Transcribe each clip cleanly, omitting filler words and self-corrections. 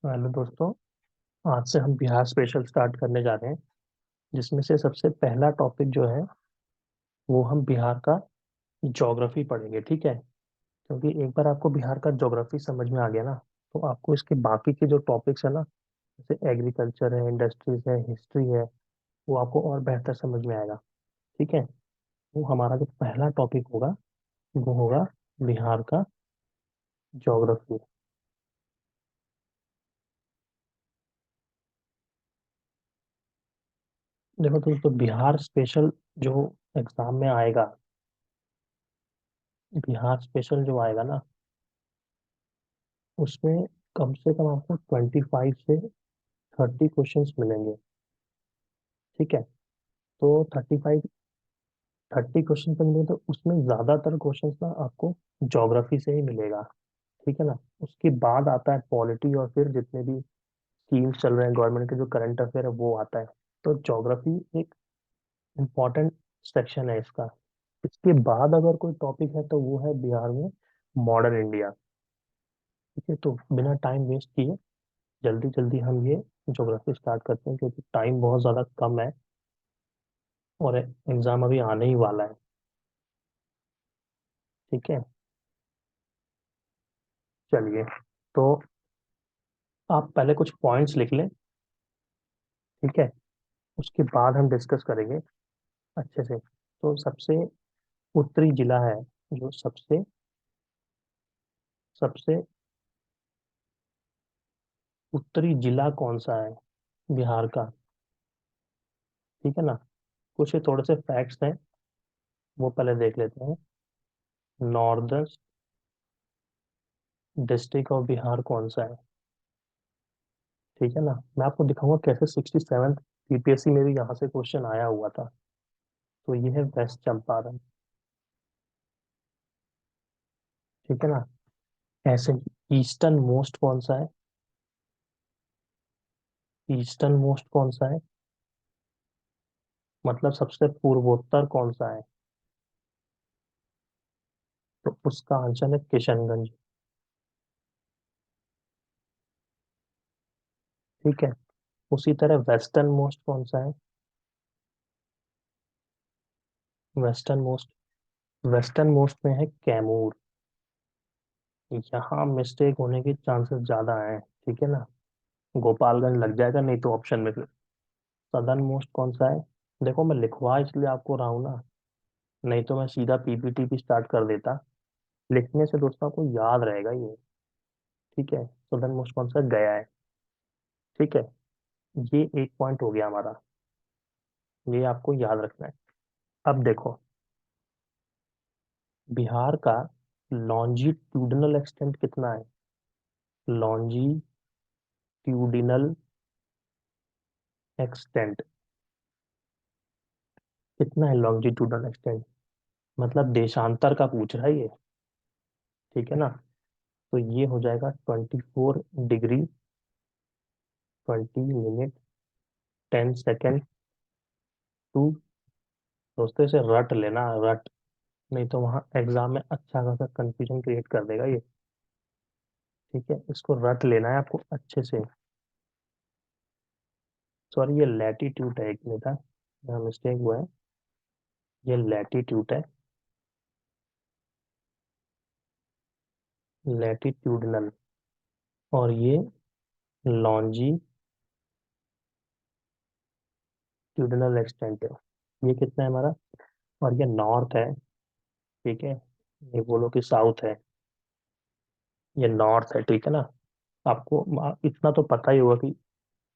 Hello दोस्तों। आज से हम बिहार स्पेशल स्टार्ट करने जा रहे हैं, जिसमें से सबसे पहला टॉपिक जो है वो हम बिहार का ज्योग्राफी पढ़ेंगे। ठीक है? क्योंकि एक बार आपको बिहार का ज्योग्राफी समझ में आ गया ना, तो आपको इसके बाकी के जो टॉपिक्स है ना, जैसे एग्रीकल्चर है, इंडस्ट्रीज है, हिस्ट्री है, वो आपको और बेहतर समझ में आएगा। ठीक है? वो हमारा जो पहला टॉपिक होगा वो होगा बिहार का ज्योग्राफी। देखो दोस्तों, बिहार स्पेशल जो एग्जाम में आएगा, बिहार स्पेशल जो आएगा ना, उसमें कम से कम आपको 25 से 30 क्वेश्चंस मिलेंगे। ठीक है? तो 30 क्वेश्चन तो मिलेंगे, तो उसमें ज्यादातर क्वेश्चंस ना आपको ज्योग्राफी से ही मिलेगा। ठीक है ना? उसके बाद आता है पॉलिटी, और फिर जितने भी स्कीम्स चल रहे हैं गवर्नमेंट के, जो करंट अफेयर है वो आता है। तो ज्योग्राफी एक इम्पॉर्टेंट सेक्शन है इसका। इसके बाद अगर कोई टॉपिक है तो वो है बिहार में मॉडर्न इंडिया। ठीक है? तो बिना टाइम वेस्ट किए जल्दी जल्दी हम ये ज्योग्राफी स्टार्ट करते हैं, क्योंकि टाइम बहुत ज़्यादा कम है और एग्ज़ाम अभी आने ही वाला है। ठीक है? चलिए, तो आप पहले कुछ पॉइंट्स लिख लें। ठीक है? उसके बाद हम डिस्कस करेंगे अच्छे से। तो सबसे उत्तरी जिला है, जो सबसे सबसे उत्तरी जिला कौन सा है बिहार का? ठीक है ना? कुछ ये थोड़े से फैक्ट्स हैं, वो पहले देख लेते हैं। नॉर्दर्न डिस्ट्रिक्ट ऑफ बिहार कौन सा है? ठीक है ना? मैं आपको दिखाऊंगा कैसे 67th यूपीएससी में भी यहाँ से क्वेश्चन आया हुआ था। तो ये है वेस्ट चंपारण। ठीक है ना? ऐसे ही ईस्टर्न मोस्ट कौन सा है? ईस्टर्न मोस्ट कौन सा है? मतलब सबसे पूर्वोत्तर कौन सा है? तो उसका आंसर है किशनगंज। ठीक है? उसी तरह वेस्टर्न मोस्ट कौन सा है? वेस्टर्न मोस्ट, वेस्टर्न मोस्ट में है कैमूर। यहाँ मिस्टेक होने के चांसेस ज्यादा हैं। ठीक है ना? गोपालगंज लग जाएगा नहीं तो ऑप्शन में फिर। सदर्न मोस्ट कौन सा है? देखो, मैं लिखवा इसलिए आपको रहा हूँ ना, नहीं तो मैं सीधा पीपीटी भी स्टार्ट कर देता। लिखने से दोस्तों आपको याद रहेगा ये। ठीक है? सदर्न मोस्ट कौन सा? गया है। ठीक है? ये एक पॉइंट हो गया हमारा, ये आपको याद रखना है। अब देखो, बिहार का लॉन्जिट्यूडिनल एक्सटेंट कितना है? लॉन्जिट्यूडिनल एक्सटेंट कितना है? लॉन्जिट्यूडिनल एक्सटेंट मतलब देशांतर का पूछ रहा है ये। ठीक है ना? तो ये हो जाएगा 24 डिग्री 20 मिनट 10 सेकेंड टू। दोस्तों इसे रट लेना, रट, नहीं तो वहाँ एग्जाम में अच्छा खासा कंफ्यूजन क्रिएट कर देगा ये। ठीक है? इसको रट लेना है आपको अच्छे से। सॉरी, ये लैटिट्यूड है, एक मिनट था, यहाँ मिस्टेक हुआ है। ये लैटिट्यूड है, लैटिट्यूडनल, और ये लॉन्जिट्यूडनल एक्सटेंट है। ये कितना है हमारा? और ये नॉर्थ है। ठीक है? ये बोलो कि साउथ है, ये नॉर्थ है। ठीक है ना? आपको इतना तो पता ही होगा कि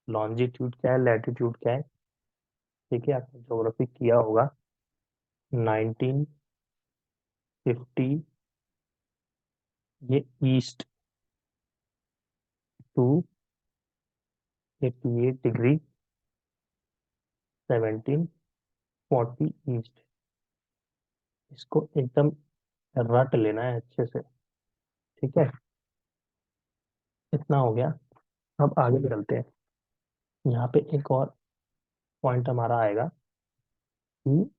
लॉन्जिट्यूड क्या है, लैटिट्यूड क्या है। ठीक है? आपने ज्योग्राफी किया होगा। 1950, ये ईस्ट टू 88 डिग्री 1740 ईस्ट। इसको एकदम रट लेना है अच्छे से। ठीक है? इतना हो गया। अब आगे चलते हैं। यहाँ पे एक और पॉइंट हमारा आएगा कि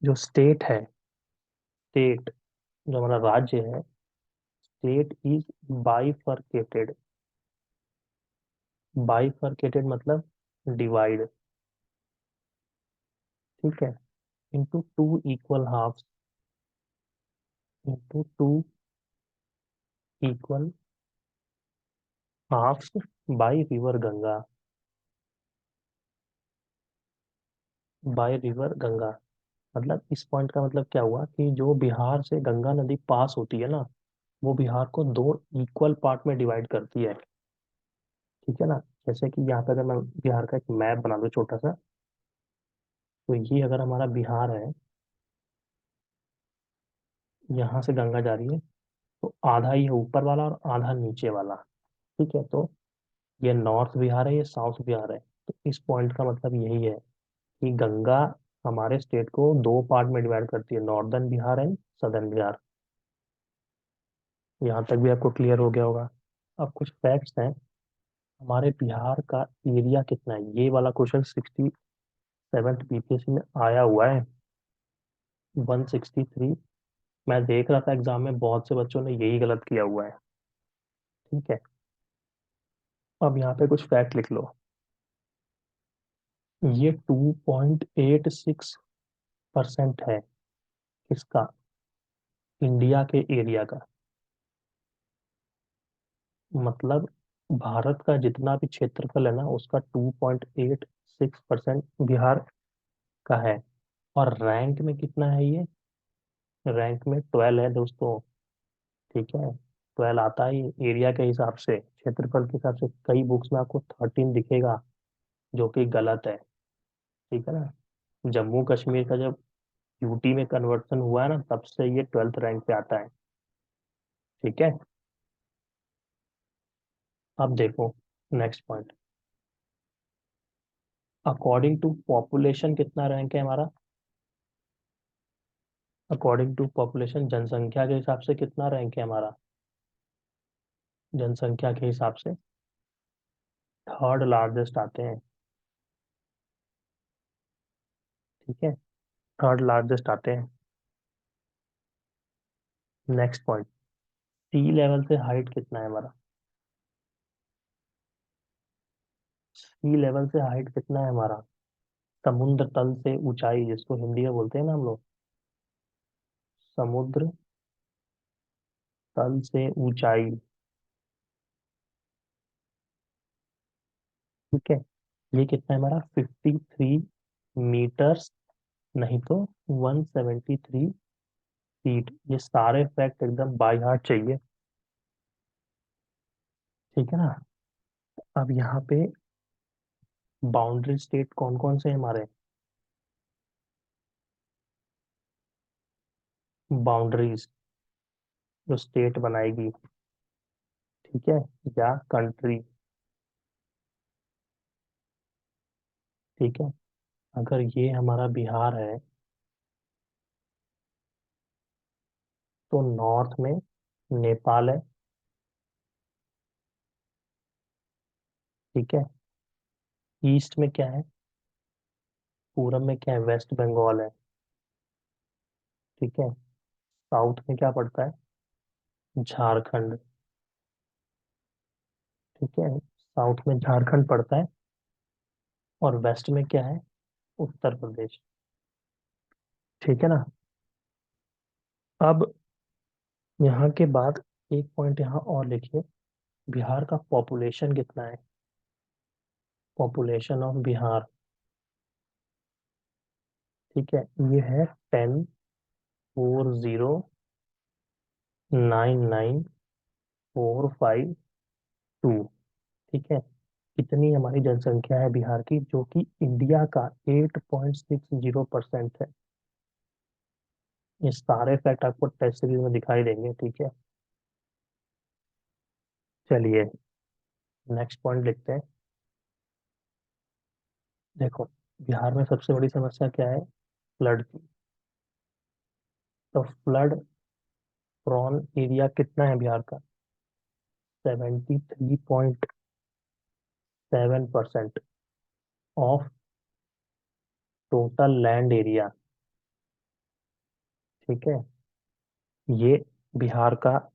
जो स्टेट है, स्टेट जो हमारा राज्य है, स्टेट इज बाइफरकेटेड। बाइफरकेटेड मतलब डिवाइड, ठीक है, into two equal half, into two equal half by river Ganga, by river Ganga. मतलब इस पॉइंट का मतलब क्या हुआ कि जो बिहार से गंगा नदी पास होती है ना, वो बिहार को दो इक्वल पार्ट में डिवाइड करती है, ठीक है ना। जैसे कि यहाँ पे अगर मैं बिहार का एक मैप बना दूं छोटा सा, तो ये अगर हमारा बिहार है, यहाँ से गंगा जा रही है, तो आधा ये ऊपर वाला और आधा नीचे वाला, ठीक है। तो ये नॉर्थ बिहार है, ये साउथ बिहार है। तो इस पॉइंट का मतलब यही है कि गंगा हमारे स्टेट को दो पार्ट में डिवाइड करती है, northern Bihar and southern Bihar. यहाँ तक भी आपको क्लियर हो गया होगा। अब कुछ फैक्ट्स हैं, हमारे बिहार का एरिया कितना है, ये वाला क्वेश्चन 67th बीपीएससी में आया हुआ है, 163। मैं देख रहा था एग्जाम में बहुत से बच्चों ने यही गलत किया हुआ है, ठीक है। अब यहाँ पे कुछ फैक्ट लिख लो। ये 2.86% है किसका, इंडिया के एरिया का। मतलब भारत का जितना भी क्षेत्रफल है ना, उसका 2.86% बिहार का है। और रैंक में कितना है ये, रैंक में 12 है दोस्तों, ठीक है। 12 आता है एरिया के हिसाब से, क्षेत्रफल के हिसाब से। कई बुक्स में आपको 13 दिखेगा, जो कि गलत है, ठीक है ना। जम्मू कश्मीर का जब यूटी में कन्वर्सन हुआ है ना, तब से ये 12th रैंक पे आता है, ठीक है। अब देखो next point, according to population कितना रैंक है हमारा, अकॉर्डिंग टू पॉपुलेशन जनसंख्या के हिसाब से कितना रैंक है हमारा, जनसंख्या के हिसाब से थर्ड लार्जेस्ट आते हैं, ठीक है, थर्ड लार्जेस्ट आते हैं। नेक्स्ट पॉइंट, सी लेवल से हाइट कितना है हमारा, सी लेवल से हाइट कितना है हमारा, समुद्र तल से ऊंचाई, जिसको हिंदी में बोलते हैं ना हम लोग, समुद्र तल से ऊंचाई, ठीक है। ये कितना है हमारा, 53 मीटर्स, नहीं तो 173 फीट। ये सारे फैक्ट एकदम बाय हार्ट चाहिए, ठीक है ना। अब यहाँ पे बाउंड्री स्टेट कौन कौन से हैं हमारे, बाउंड्रीज जो स्टेट बनाएगी, ठीक है, या कंट्री, ठीक है। अगर ये हमारा बिहार है, तो नॉर्थ में नेपाल है, ठीक है। ईस्ट में क्या है, पूरब में क्या है, वेस्ट बंगाल है, ठीक है। साउथ में क्या पड़ता है, झारखंड, ठीक है, साउथ में झारखंड पड़ता है। और वेस्ट में क्या है, उत्तर प्रदेश, ठीक है ना। अब यहाँ के बाद एक पॉइंट यहाँ और लिखिए, बिहार का पॉपुलेशन कितना है, पॉपुलेशन ऑफ बिहार, ठीक है। ये है 10,40,99,452, ठीक है। कितनी हमारी जनसंख्या है बिहार की, जो कि इंडिया का 8.60% है। ये सारे फैक्ट आपको टेस्ट सीरीज में दिखाई देंगे, ठीक है। चलिए नेक्स्ट पॉइंट लिखते हैं। देखो, बिहार में सबसे बड़ी समस्या क्या है, फ्लड की। तो फ्लड प्रॉन एरिया कितना है बिहार का, 73.7% ऑफ टोटल लैंड एरिया, ठीक है। ये बिहार का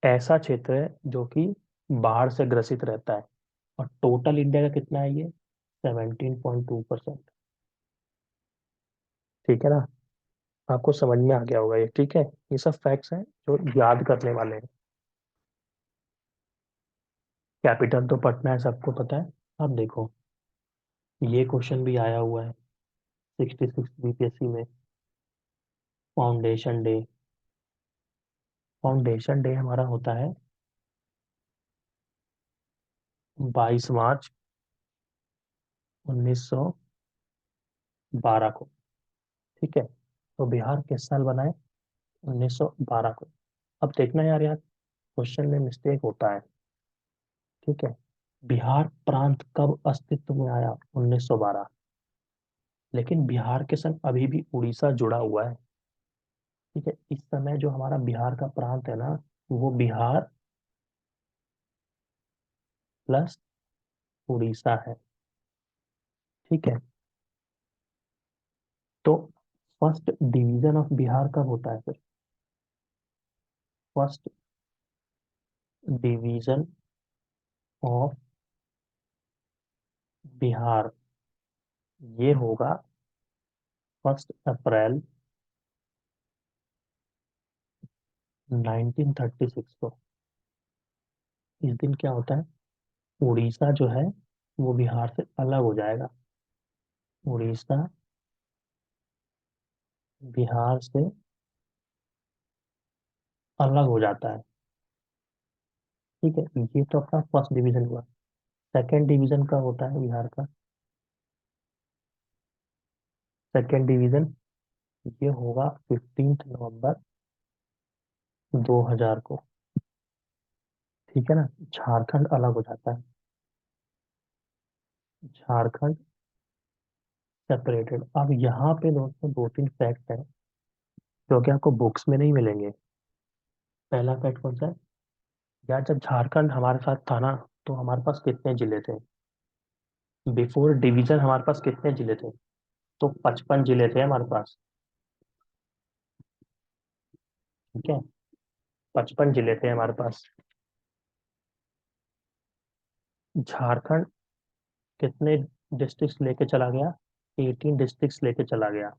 ऐसा क्षेत्र है जो कि बाढ़ से ग्रसित रहता है, और टोटल इंडिया का कितना है ये? 17.2%। ठीक है ना? आपको समझ में आ गया होगा ये, ठीक है। ये सब फैक्ट्स हैं जो याद करने वाले हैं। कैपिटल तो पटना है, सबको पता है। अब देखो, ये क्वेश्चन भी आया हुआ है 66 बीपीएससी में। Foundation day. फाउंडेशन डे हमारा होता है 22 मार्च 1912 को। ठीक है, तो बिहार किस साल बना है? 1912 को। अब देखना यार, यार क्वेश्चन में मिस्टेक होता है। ठीक है, बिहार प्रांत कब अस्तित्व में आया? 1912। लेकिन बिहार के संग अभी भी उड़ीसा जुड़ा हुआ है। ठीक है, इस समय जो हमारा बिहार का प्रांत है ना, वो बिहार प्लस उड़ीसा है। ठीक है, तो फर्स्ट डिवीजन ऑफ बिहार कब होता है फिर? फर्स्ट डिवीजन ऑफ बिहार ये होगा 1 अप्रैल 1936 को। इस दिन क्या होता है? उड़ीसा जो है वो बिहार से अलग हो जाएगा। उड़ीसा बिहार से अलग हो जाता है। ठीक है, ये तो अपना फर्स्ट डिवीजन हुआ। सेकंड डिवीजन कब होता है बिहार का? सेकंड डिवीजन ये होगा 15 नवंबर 2000 को। ठीक है ना? झारखंड अलग हो जाता है। झारखंड सेपरेटेड। अब यहाँ पे दोस्तों दो तीन फैक्ट है जो कि आपको बुक्स में नहीं मिलेंगे। पहला फैक्ट कौन सा है? यार जब झारखंड हमारे साथ था ना, तो हमारे पास कितने जिले थे? बिफोर डिवीजन हमारे पास कितने जिले थे? तो 55 जिले थे हमारे पास। ठीक है, 55 जिले थे हमारे पास। झारखंड कितने डिस्ट्रिक्ट्स लेके चला गया? 18 डिस्ट्रिक्ट्स लेके चला गया।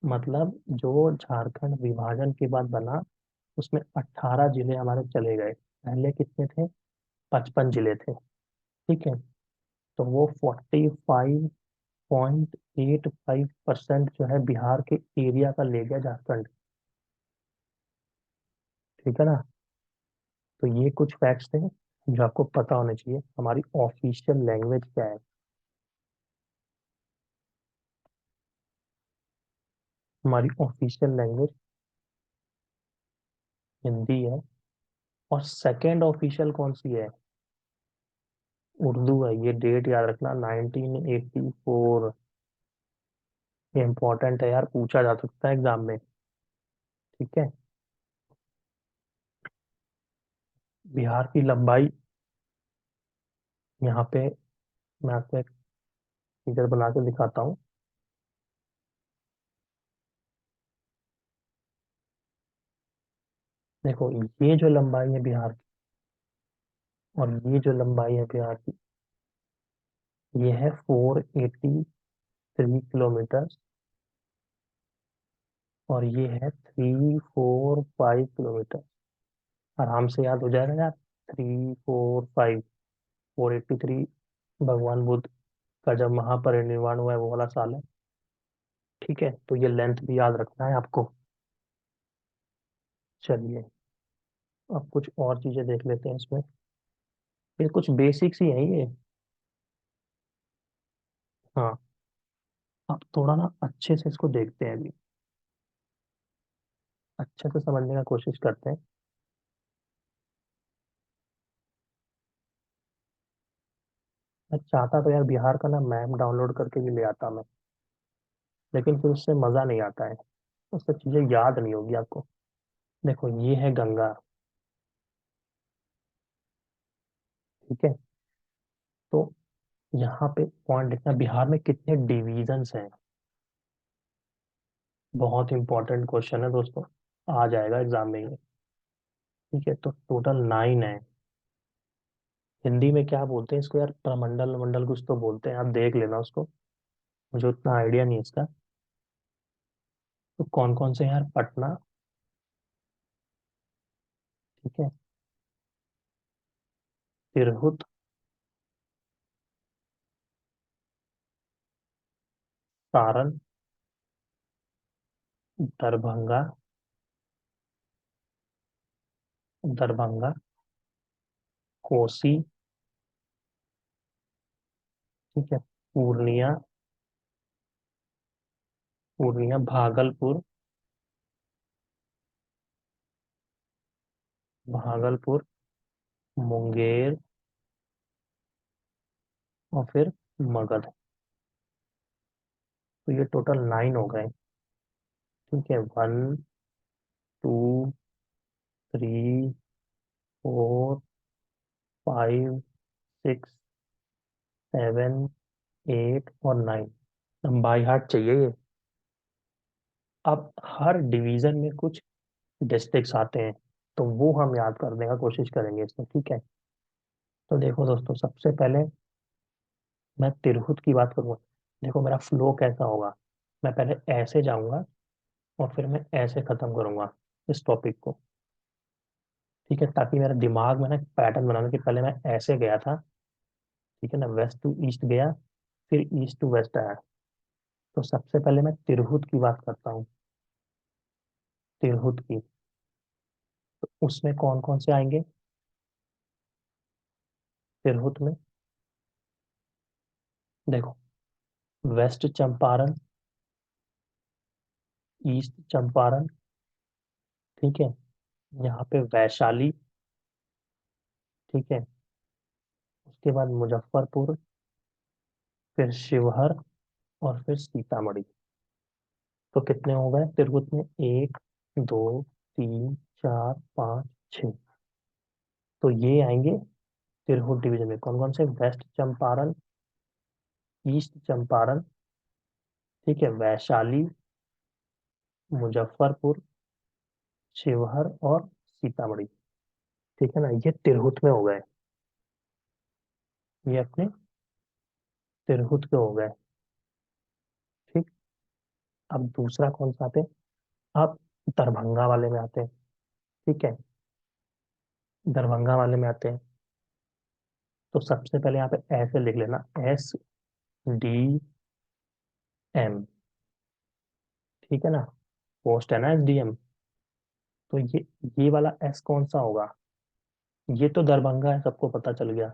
मतलब जो झारखंड विभाजन के बाद बना, उसमें 18 जिले हमारे चले गए। पहले कितने थे? 55 जिले थे। ठीक है, तो वो 45.85% जो है बिहार के एरिया का ले गया झारखंड। ठीक है ना? तो ये कुछ फैक्ट्स थे जो आपको पता होने चाहिए। हमारी ऑफिशियल लैंग्वेज क्या है? हमारी ऑफिशियल लैंग्वेज हिंदी है। और सेकंड ऑफिशियल कौन सी है? उर्दू है। ये डेट याद रखना, 1984। ये इंपॉर्टेंट है यार, पूछा जा सकता है एग्जाम में। ठीक है, बिहार की लंबाई यहाँ पे मैं आपको एक फिगर बना के दिखाता हूँ। देखो, ये जो लंबाई है बिहार की, और ये जो लंबाई है बिहार की, ये है 483 किलोमीटर। और ये है 345 किलोमीटर। आराम से याद हो जाएगा यार। 345, 483 भगवान बुद्ध का जब महापरिनिर्वाण हुआ है वो वाला साल है। ठीक है, तो ये लेंथ भी याद रखना है आपको। चलिए, अब कुछ और चीजें देख लेते हैं इसमें। ये कुछ बेसिक्स ही हैं ये। हाँ, अब थोड़ा ना अच्छे से इसको देखते हैं अभी। अच्छे से समझने का कोशिश करते हैं। मैं चाहता तो यार बिहार का ना मैप डाउनलोड करके भी ले आता मैं, लेकिन फिर उससे मजा नहीं आता है। उससे चीजें याद नहीं होगी आपको। देखो, ये है गंगा। ठीक है, तो यहाँ पे पॉइंट लिखना, बिहार में कितने डिवीजन्स हैं? बहुत इंपॉर्टेंट क्वेश्चन है दोस्तों, आ जाएगा एग्जाम में ये। ठीक है, तो टोटल 9 है। हिंदी में क्या बोलते हैं इसको यार, प्रमंडल मंडल कुछ तो बोलते हैं, आप देख लेना उसको, मुझे उतना आइडिया नहीं है इसका। तो कौन कौन से हैं यार, पटना, ठीक है, तिरहुत, सारण, दरभंगा, दरभंगा, कोसी, ठीक है, पूर्णिया, पूर्णिया, भागलपुर, भागलपुर, मुंगेर, और फिर मगध। तो ये टोटल 9 हो गए। ठीक है, 1 2 3 4 5 6 7 8 और 9। हम बाई हार्ट चाहिए ये। अब हर डिवीजन में कुछ डिस्ट्रिक्ट्स आते हैं, तो वो हम याद करने का कोशिश करेंगे इसमें, ठीक है। तो देखो दोस्तों, सबसे पहले मैं तिरहुत की बात करूंगा। देखो मेरा फ्लो कैसा होगा, मैं पहले ऐसे जाऊंगा और फिर मैं ऐसे खत्म करूंगा इस टॉपिक को, ठीक है, ताकि मेरा दिमाग में ना पैटर्न बनाना कि पहले मैं ऐसे गया था, ठीक है ना, वेस्ट टू ईस्ट गया, फिर ईस्ट टू वेस्ट आया। तो सबसे पहले मैं तिरहुत की बात करता हूँ, तिरहुत की। तो उसमें कौन कौन से आएंगे तिरहुत में? देखो, वेस्ट चंपारण, ईस्ट चंपारण, ठीक है, यहाँ पे वैशाली, ठीक है, उसके बाद मुजफ्फरपुर, फिर शिवहर, और फिर सीतामढ़ी। तो कितने हो गए तिरहुत में? 1 2 3 4 5 6। तो ये आएंगे तिरहुत डिवीजन में, कौन कौन से? वेस्ट चंपारण, ईस्ट चंपारण, ठीक है, वैशाली, मुजफ्फरपुर, शिवहर और सीतामढ़ी, ठीक है ना, ये तिरहुत में हो गए। ये अपने तिरहुत के हो गए, ठीक। अब दूसरा कौन सा आते हैं? अब दरभंगा वाले में आते हैं, ठीक है, दरभंगा वाले में आते हैं। तो सबसे पहले यहाँ पे ऐसे लिख लेना, SDM, ठीक है ना, पोस्ट है ना SDM। तो ये वाला एस कौन सा होगा? ये तो दरभंगा है, सबको पता चल गया,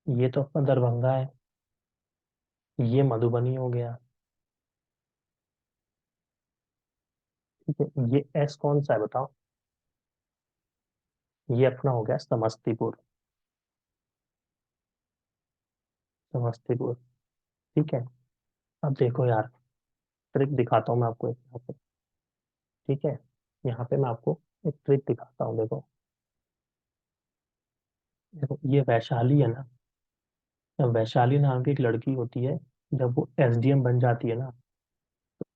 ये तो अपना दरभंगा है। ये मधुबनी हो गया, ठीक है। ये एस कौन सा है बताओ? ये अपना हो गया समस्तीपुर, समस्तीपुर, ठीक है। अब देखो यार, ट्रिक दिखाता हूँ मैं आपको एक यहाँ पे, ठीक है, यहाँ पे मैं आपको एक ट्रिक दिखाता हूँ, देखो। देखो ये वैशाली है ना, वैशाली नाम की एक लड़की होती है, जब वो SDM बन जाती है ना,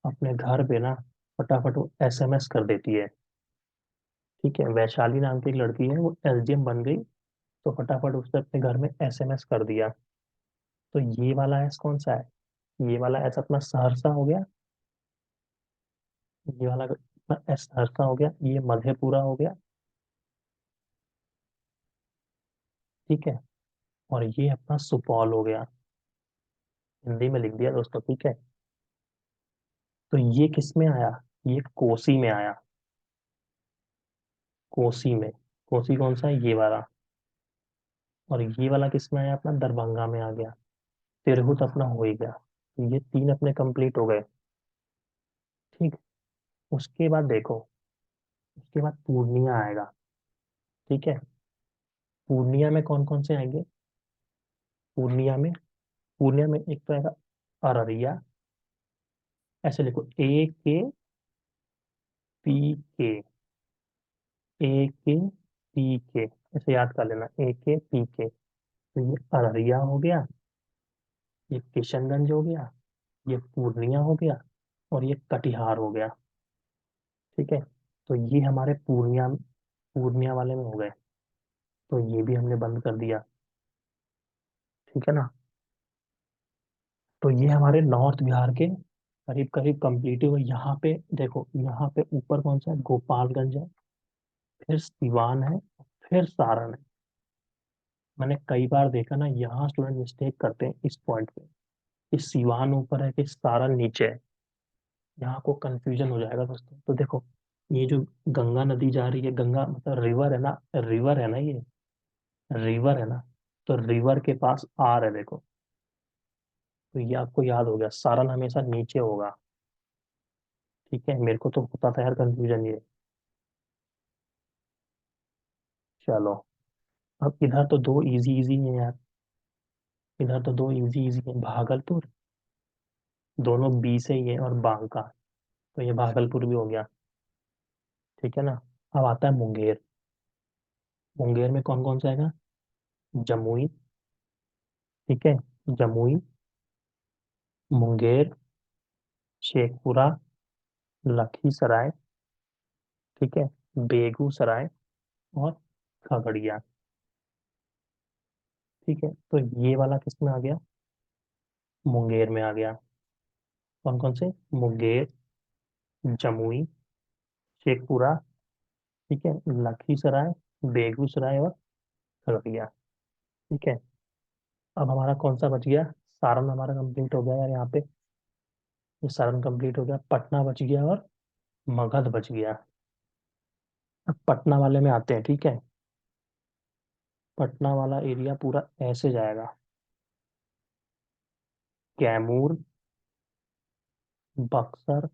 अपने घर पे ना फटाफट वो SMS कर देती है, ठीक है। वैशाली नाम की एक लड़की है, वो SDM बन गई, तो फटाफट उसने अपने घर में SMS कर दिया। तो ये वाला एस कौन सा है? ये वाला एस अपना सहरसा हो गया, ये वाला अपना एस सहरसा हो गया, ये मधेपुरा हो गया, ठीक है, और ये अपना सुपौल हो गया। हिंदी में लिख दिया दोस्तों, ठीक है। तो ये किस में आया? ये कोसी में आया, कोसी में। कोसी कौन सा है? ये वाला। और ये वाला किस में आया? अपना दरभंगा में आ गया। तिरहुत अपना हो ही गया, तो ये 3 अपने कंप्लीट हो गए, ठीक। उसके बाद देखो, उसके बाद पूर्णिया आएगा, ठीक है। पूर्णिया में कौन कौन से आएंगे? पूर्णिया में, पूर्णिया में एक तो आएगा अररिया, ऐसे लिखो, AKPK, AKPK, ऐसे याद कर लेना, AKPK। तो ये अररिया हो गया, ये किशनगंज हो गया, ये पूर्णिया हो गया, और ये कटिहार हो गया, ठीक है। तो ये हमारे पूर्णिया, पूर्णिया वाले में हो गए। तो ये भी हमने बंद कर दिया। ठीक है ना। तो ये हमारे नॉर्थ बिहार के करीब करीब कंप्लीट हुए। यहाँ पे देखो, यहाँ पे ऊपर कौन सा है, गोपालगंज है, फिर सिवान है, फिर सारण है। मैंने कई बार देखा ना, यहाँ स्टूडेंट मिस्टेक करते हैं इस पॉइंट पे, कि सिवान ऊपर है कि सारण नीचे है। यहाँ को कंफ्यूजन हो जाएगा दोस्तों। तो देखो, ये जो गंगा नदी जा रही है, गंगा मतलब रिवर है ना, रिवर है ना ये, रिवर है ना, तो रिवर के पास आर है देखो। तो ये आपको याद हो गया, सारण हमेशा नीचे होगा। ठीक है, मेरे को तो होता था यार कंफ्यूजन ये। चलो, अब इधर तो दो इजी इजी हैं यार, इधर तो दो इजी इजी हैं, भागलपुर, दोनों बी से ही है, और बांका। तो ये भागलपुर भी हो गया। ठीक है ना। अब आता है मुंगेर। मुंगेर में कौन कौन सा आएगा, जमुई। ठीक है, जमुई, मुंगेर, शेखपुरा, लखीसराय, ठीक है, बेगूसराय, और खगड़िया। ठीक है, तो ये वाला किस में आ गया, मुंगेर में आ गया। कौन कौन से, मुंगेर, जमुई, शेखपुरा, ठीक है, लखीसराय, बेगूसराय और खगड़िया। ठीक है। अब हमारा कौन सा बच गया, सारण हमारा कंप्लीट हो गया यार यहाँ पे। ये सारण कंप्लीट हो गया, पटना बच गया, और मगध बच गया। अब पटना वाले में आते हैं। ठीक है, पटना वाला एरिया पूरा ऐसे जाएगा, कैमूर, बक्सर,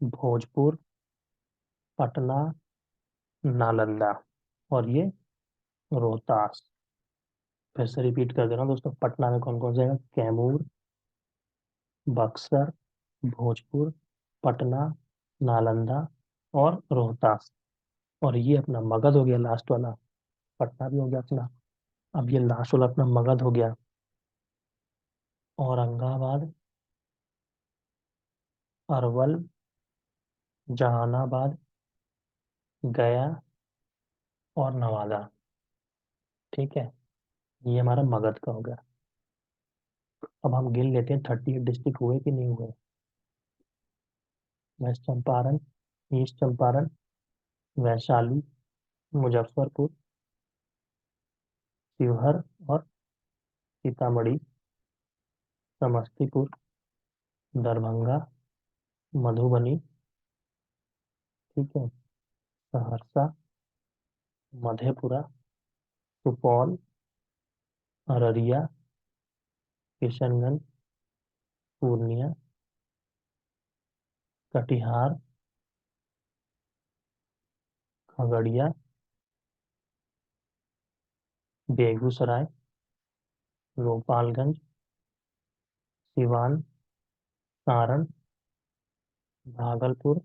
भोजपुर, पटना, नालंदा, और ये रोहतास। फिर से रिपीट कर दे रहा हूँ दोस्तों, पटना में कौन कौन से है, कैमूर, बक्सर, भोजपुर, पटना, नालंदा, और रोहतास। और ये अपना मगध हो गया लास्ट वाला, पटना भी हो गया अपना। अब ये लास्ट वाला अपना मगध हो गया, औरंगाबाद, अरवल, जहानाबाद, गया, और नवादा। ठीक है, ये हमारा मगध का हो गया। अब हम गिन लेते हैं 38 डिस्ट्रिक्ट हुए कि नहीं हुए। वेस्ट चंपारण, ईस्ट चंपारण, वैशाली, मुजफ्फरपुर, शिवहर, और सीतामढ़ी, समस्तीपुर, दरभंगा, मधुबनी, ठीक है, सहरसा, मधेपुरा, सुपौल, अररिया, किशनगंज, पूर्णिया, कटिहार, खगड़िया, बेगूसराय, गोपालगंज, सिवान, सारण, भागलपुर,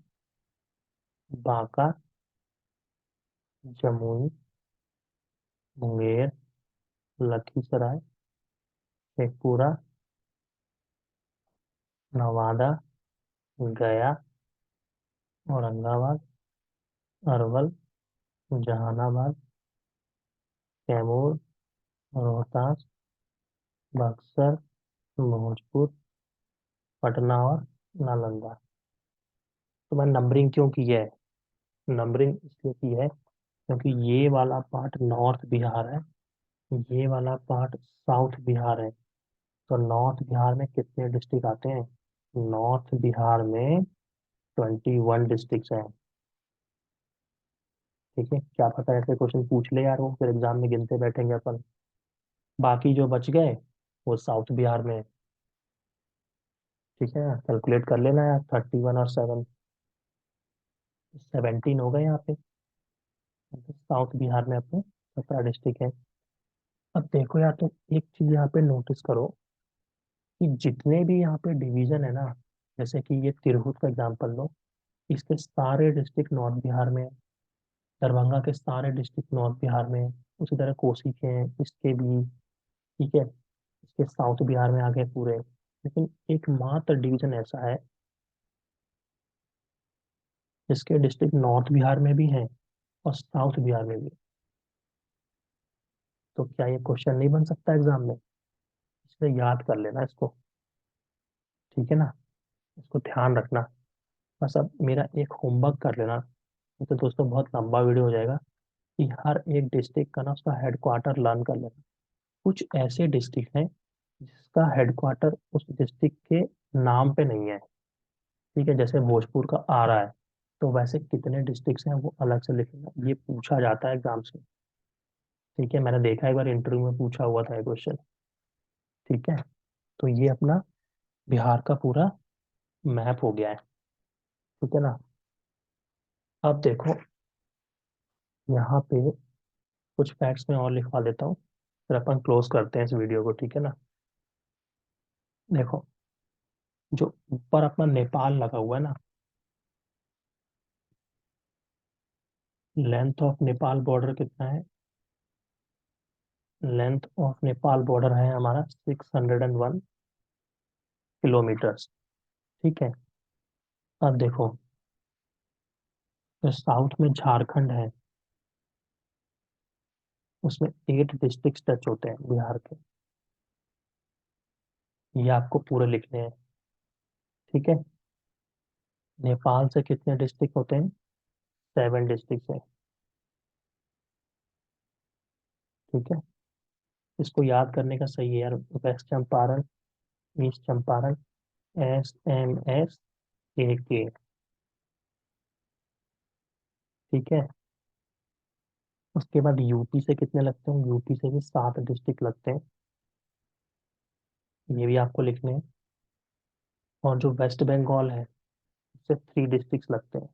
बांका, जमुई, मुंगेर, लखीसराय, शेखपुरा, नवादा, गया, औरंगाबाद, अरवल, जहानाबाद, कैमूर, रोहतास, बक्सर, भोजपुर, पटना, और नालंदा। तो मैंने नंबरिंग क्यों की है, नंबरिंग इसलिए की है क्योंकि ये वाला पार्ट नॉर्थ बिहार है, ये वाला पार्ट साउथ बिहार है। तो नॉर्थ बिहार में कितने डिस्ट्रिक्ट आते हैं, नॉर्थ बिहार में 21 डिस्ट्रिक्ट हैं। ठीक है, क्या पता ऐसे क्वेश्चन पूछ ले यार, वो फिर एग्जाम में गिनते बैठेंगे अपन। बाकी जो बच गए वो साउथ बिहार में है। ठीक है, कैलकुलेट कर लेना यार, 31 और 7, 17 हो गए यहाँ पे। साउथ बिहार में अपने 17 डिस्ट्रिक्ट है। अब देखो यार, तुम एक चीज यहाँ पे नोटिस करो, कि जितने भी यहाँ पे डिवीजन है ना, जैसे कि ये तिरहुत का एग्जांपल लो, इसके सारे डिस्ट्रिक्ट नॉर्थ बिहार में है। दरभंगा के सारे डिस्ट्रिक्ट नॉर्थ बिहार में है। उसी तरह कोसी के हैं, इसके भी। ठीक है, इसके साउथ बिहार में आ गए पूरे। लेकिन एकमात्र डिवीजन ऐसा है जिसके डिस्ट्रिक्ट नॉर्थ बिहार में भी है और साउथ बिहार में भी। तो क्या ये क्वेश्चन नहीं बन सकता एग्जाम में? इसलिए याद कर लेना इसको। ठीक है ना? इसको ध्यान रखना। बस अब मेरा एक होमवर्क कर लेना। नहीं तो दोस्तों बहुत लंबा वीडियो हो जाएगा। कि हर एक डिस्ट्रिक्ट का ना उसका हेडक्वार्टर लर्न कर लेना। कुछ ऐसे डिस्ट्रिक्ट हैं जिसका हेडक्वार्टर उस डिस्ट्रिक्ट के नाम पे नहीं है। ठीक है, जैसे भोजपुर का आ रहा है, तो वैसे कितने डिस्ट्रिक्ट हैं वो अलग से लिखना, ये पूछा जाता है एग्जाम्स में। ठीक है, मैंने देखा एक बार इंटरव्यू में पूछा हुआ था ये क्वेश्चन। ठीक है, तो ये अपना बिहार का पूरा मैप हो गया है। ठीक है ना? अब देखो, यहाँ पे कुछ फैक्ट्स में और लिखवा देता हूँ, फिर अपन क्लोज करते हैं इस वीडियो को। ठीक है ना? देखो, जो ऊपर अपना नेपाल लगा हुआ है ना, लेंथ ऑफ नेपाल बॉर्डर कितना है? लेंथ ऑफ नेपाल बॉर्डर है हमारा 601 किलोमीटर्स। ठीक है, अब देखो, जो साउथ में झारखंड है, उसमें 8 डिस्ट्रिक्ट टच होते हैं बिहार के। ये आपको पूरे लिखने हैं। ठीक है, नेपाल से कितने डिस्ट्रिक्ट होते हैं? 7 डिस्ट्रिक्ट है। ठीक है, इसको याद करने का सही है यार। West Champaran, east Champaran, SMSAK। ठीक है, उसके बाद यूपी से कितने लगते हैं? यूपी से भी 7 डिस्ट्रिक्ट लगते हैं। ये भी आपको लिखने हैं। और जो वेस्ट बंगाल है, उससे 3 डिस्ट्रिक्ट लगते हैं।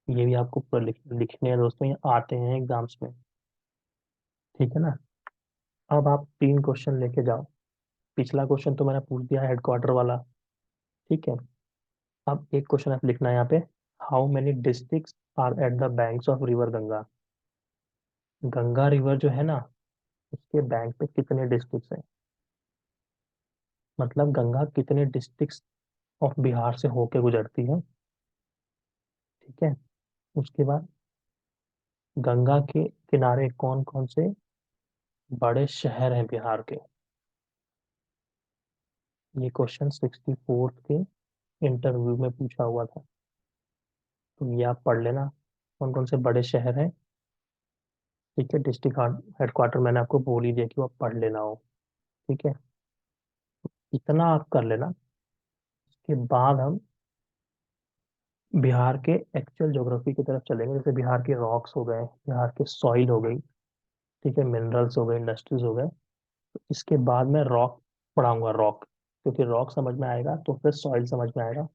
ये भी आपको पूरा लिखने हैं दोस्तों, ये आते हैं एग्जाम्स में। ठीक है ना? अब आप 3 क्वेश्चन लेके जाओ। पिछला क्वेश्चन तो मैंने पूछ दिया हेडक्वार्टर वाला। ठीक है, अब एक क्वेश्चन आप लिखना है यहाँ पे। How many districts are at the banks of river Ganga? Ganga river जो है ना, उसके बैंक पे कितने डिस्ट्रिक्ट्स हैं? मतलब गंगा कितने डिस्ट्रिक्ट्स ऑफ बिहार से होके गुजरती है। ठीक है, उसके बाद गंगा के किनारे कौन कौन से बड़े शहर हैं बिहार के? ये क्वेश्चन 64th के इंटरव्यू में पूछा हुआ था। तो ये आप पढ़ लेना, कौन कौन से बड़े शहर हैं। ठीक है, डिस्ट्रिक्ट हेडक्वार्टर मैंने आपको बोल ही दिया कि वो आप पढ़ लेना हो। ठीक है, इतना आप कर लेना। उसके बाद हम बिहार के एक्चुअल ज्योग्राफी की तरफ चलेंगे। जैसे बिहार के रॉक्स हो गए, बिहार के सॉइल हो गई, ठीक है, मिनरल्स हो गए, इंडस्ट्रीज हो गए। तो इसके बाद मैं रॉक पढ़ाऊंगा, रॉक। क्योंकि रॉक समझ में आएगा तो फिर सॉइल समझ में आएगा,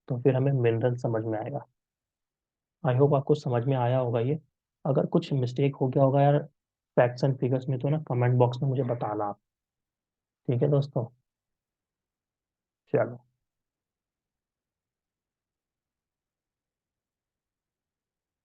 तो फिर हमें मिनरल समझ में आएगा। आई होप आपको समझ में आया होगा ये। अगर कुछ मिस्टेक हो गया होगा यार फैक्ट्स एंड फिगर्स में, तो ना कमेंट बॉक्स में मुझे बताना आप। ठीक है दोस्तों, चलो।